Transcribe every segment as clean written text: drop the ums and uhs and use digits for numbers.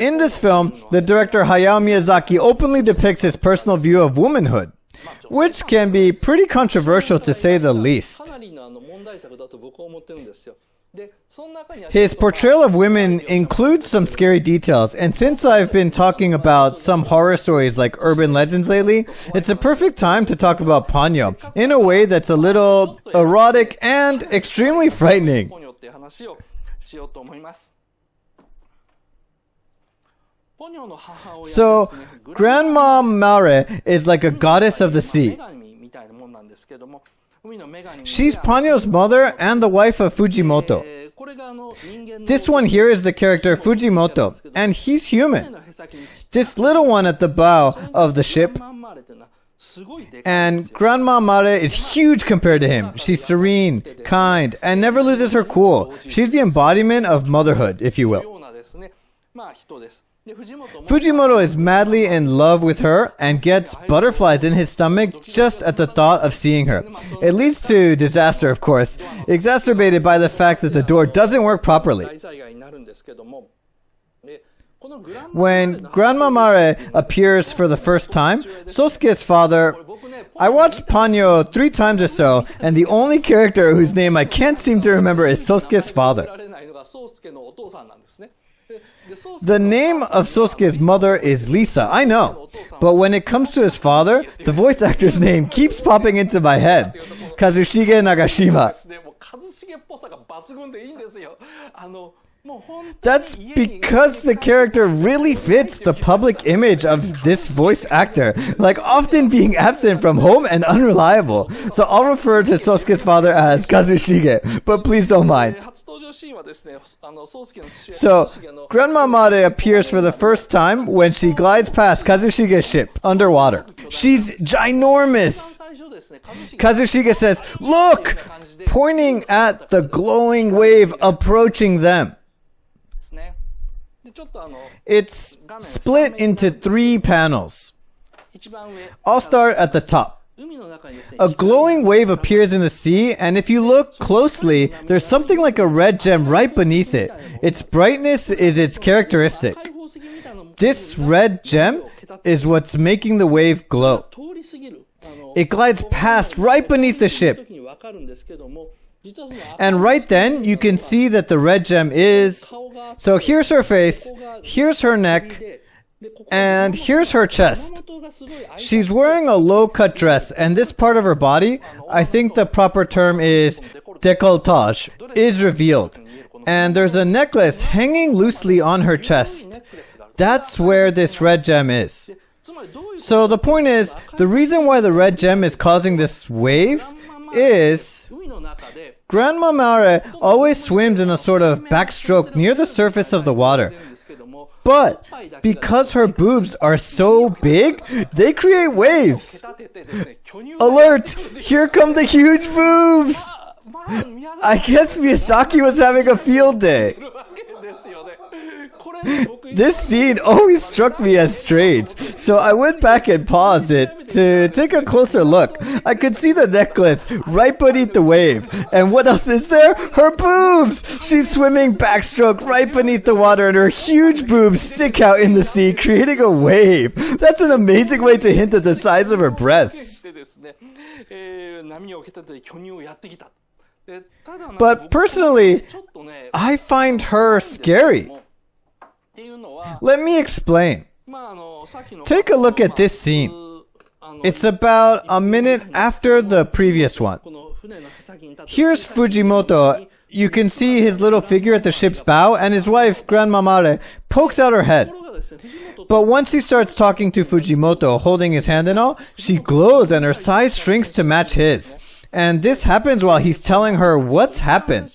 In this film, the director Hayao Miyazaki openly depicts his personal view of womanhood, which can be pretty controversial to say the least. His portrayal of women includes some scary details, and since I've been talking about some horror stories like urban legends lately, it's a perfect time to talk about Ponyo in a way that's a little erotic and extremely frightening. So, Grandma Mare is like a goddess of the sea. She's Ponyo's mother and the wife of Fujimoto. This one here is the character Fujimoto, and he's human. This little one at the bow of the ship. And Grandma Mare is huge compared to him. She's serene, kind, and never loses her cool. She's the embodiment of motherhood, if you will. Fujimoto is madly in love with her and gets butterflies in his stomach just at the thought of seeing her. It leads to disaster, of course, exacerbated by the fact that the door doesn't work properly. When Grandma Mare appears for the first time, Sosuke's father... I watched Ponyo 3 times or so, and the only character whose name I can't seem to remember is Sosuke's father. The name of Sosuke's mother is Lisa, I know. But when it comes to his father, the voice actor's name keeps popping into my head. Kazushige Nagashima. That's because the character really fits the public image of this voice actor, like often being absent from home and unreliable. So I'll refer to Sosuke's father as Kazushige, but please don't mind. So, Grandma Mare appears for the first time when she glides past Kazushige's ship underwater. She's ginormous! Kazushige says, "Look!" pointing at the glowing wave approaching them. It's split into 3 panels. I'll start at the top. A glowing wave appears in the sea, and if you look closely, there's something like a red gem right beneath it. Its brightness is its characteristic. This red gem is what's making the wave glow. It glides past right beneath the ship. And right then, you can see that the red gem is... So here's her face, here's her neck, and here's her chest. She's wearing a low-cut dress, and this part of her body, I think the proper term is décolletage, is revealed. And there's a necklace hanging loosely on her chest. That's where this red gem is. So the point is, the reason why the red gem is causing this wave is... Grandma Mare always swims in a sort of backstroke near the surface of the water. But because her boobs are so big, they create waves. Alert! Here come the huge boobs! I guess Miyazaki was having a field day. This scene always struck me as strange, so I went back and paused it to take a closer look. I could see the necklace right beneath the wave. And what else is there? Her boobs! She's swimming backstroke right beneath the water, and her huge boobs stick out in the sea, creating a wave. That's an amazing way to hint at the size of her breasts. But personally, I find her scary. Let me explain. Take a look at this scene. It's about a minute after the previous one. Here's Fujimoto. You can see his little figure at the ship's bow, and his wife, Grandma Mare, pokes out her head. But once she starts talking to Fujimoto, holding his hand and all, she glows and her size shrinks to match his. And this happens while he's telling her what's happened.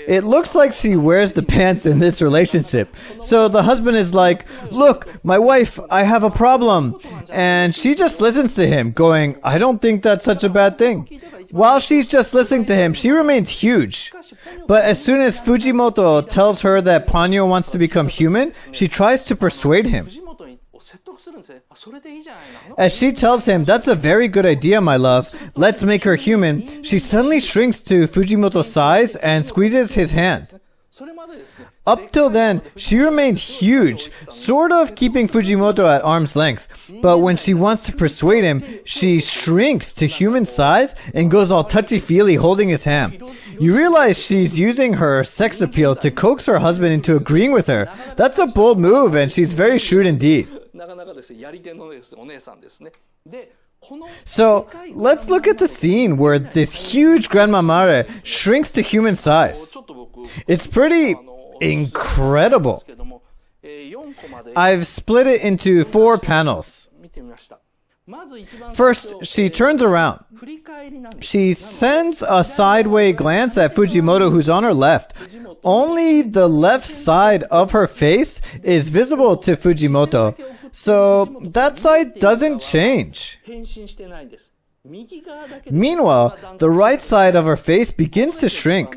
It looks like she wears the pants in this relationship. So the husband is like, "Look, my wife, I have a problem." And she just listens to him, going, "I don't think that's such a bad thing." While she's just listening to him, she remains huge. But as soon as Fujimoto tells her that Ponyo wants to become human, she tries to persuade him. As she tells him, "That's a very good idea, my love. Let's make her human," she suddenly shrinks to Fujimoto's size and squeezes his hand. Up till then, she remained huge, sort of keeping Fujimoto at arm's length. But when she wants to persuade him, she shrinks to human size and goes all touchy-feely holding his hand. You realize she's using her sex appeal to coax her husband into agreeing with her. That's a bold move, and she's very shrewd indeed. So, let's look at the scene where this huge Grandma Mare shrinks to human size. It's pretty incredible. I've split it into 4 panels. First, she turns around. She sends a sideways glance at Fujimoto, who's on her left. Only the left side of her face is visible to Fujimoto, so that side doesn't change. Meanwhile, the right side of her face begins to shrink.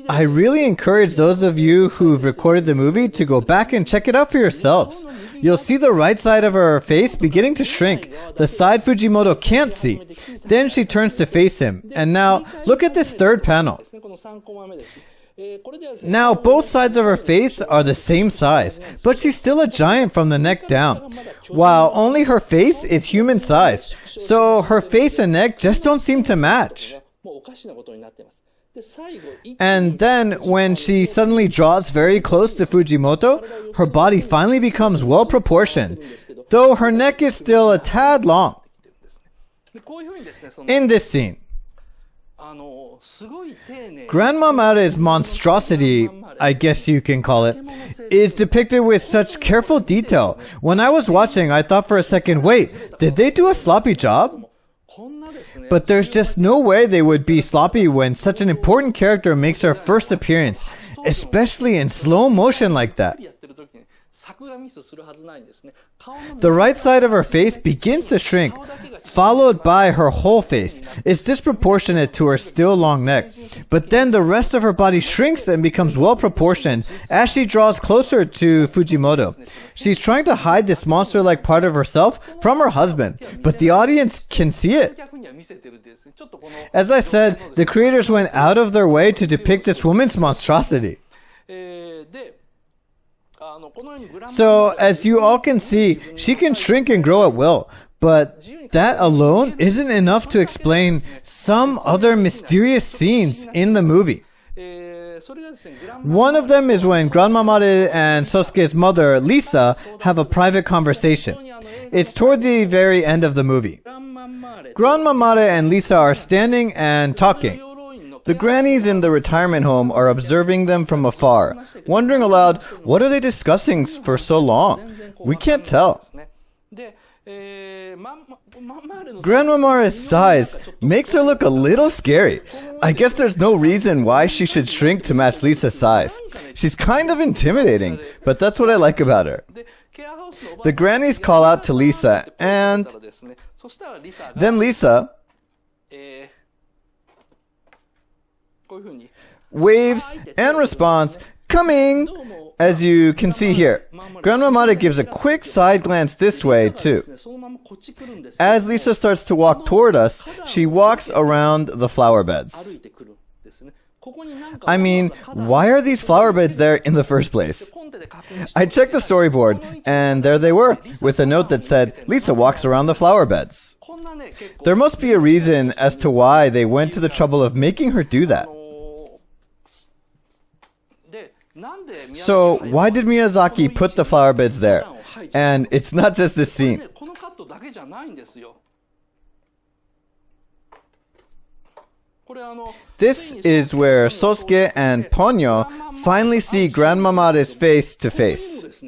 I really encourage those of you who've recorded the movie to go back and check it out for yourselves. You'll see the right side of her face beginning to shrink, the side Fujimoto can't see. Then she turns to face him. And now, look at this third panel. Now, both sides of her face are the same size, but she's still a giant from the neck down, while only her face is human size. So her face and neck just don't seem to match. And then, when she suddenly draws very close to Fujimoto, her body finally becomes well proportioned, though her neck is still a tad long. In this scene, Grandma Mare's monstrosity, I guess you can call it, is depicted with such careful detail. When I was watching, I thought for a second, wait, did they do a sloppy job? But there's just no way they would be sloppy when such an important character makes her first appearance, especially in slow motion like that. The right side of her face begins to shrink, followed by her whole face. It's disproportionate to her still long neck. But then the rest of her body shrinks and becomes well proportioned as she draws closer to Fujimoto. She's trying to hide this monster-like part of herself from her husband, but the audience can see it. As I said, the creators went out of their way to depict this woman's monstrosity. So, as you all can see, she can shrink and grow at will, but that alone isn't enough to explain some other mysterious scenes in the movie. One of them is when Grandma Mare and Sosuke's mother, Lisa, have a private conversation. It's toward the very end of the movie. Grandma Mare and Lisa are standing and talking. The grannies in the retirement home are observing them from afar, wondering aloud, what are they discussing for so long? We can't tell. Grandma Mare's size makes her look a little scary. I guess there's no reason why she should shrink to match Lisa's size. She's kind of intimidating, but that's what I like about her. The grannies call out to Lisa, and then Lisa waves and responds, coming! As you can see here, Grandma Mare gives a quick side glance this way too. As Lisa starts to walk toward us, she walks around the flower beds. I mean, why are these flower beds there in the first place? I checked the storyboard, and there they were, with a note that said, Lisa walks around the flower beds. There must be a reason as to why they went to the trouble of making her do that. So, why did Miyazaki put the flower beds there? And it's not just this scene. This is where Sosuke and Ponyo finally see Grandma Mare's face to face.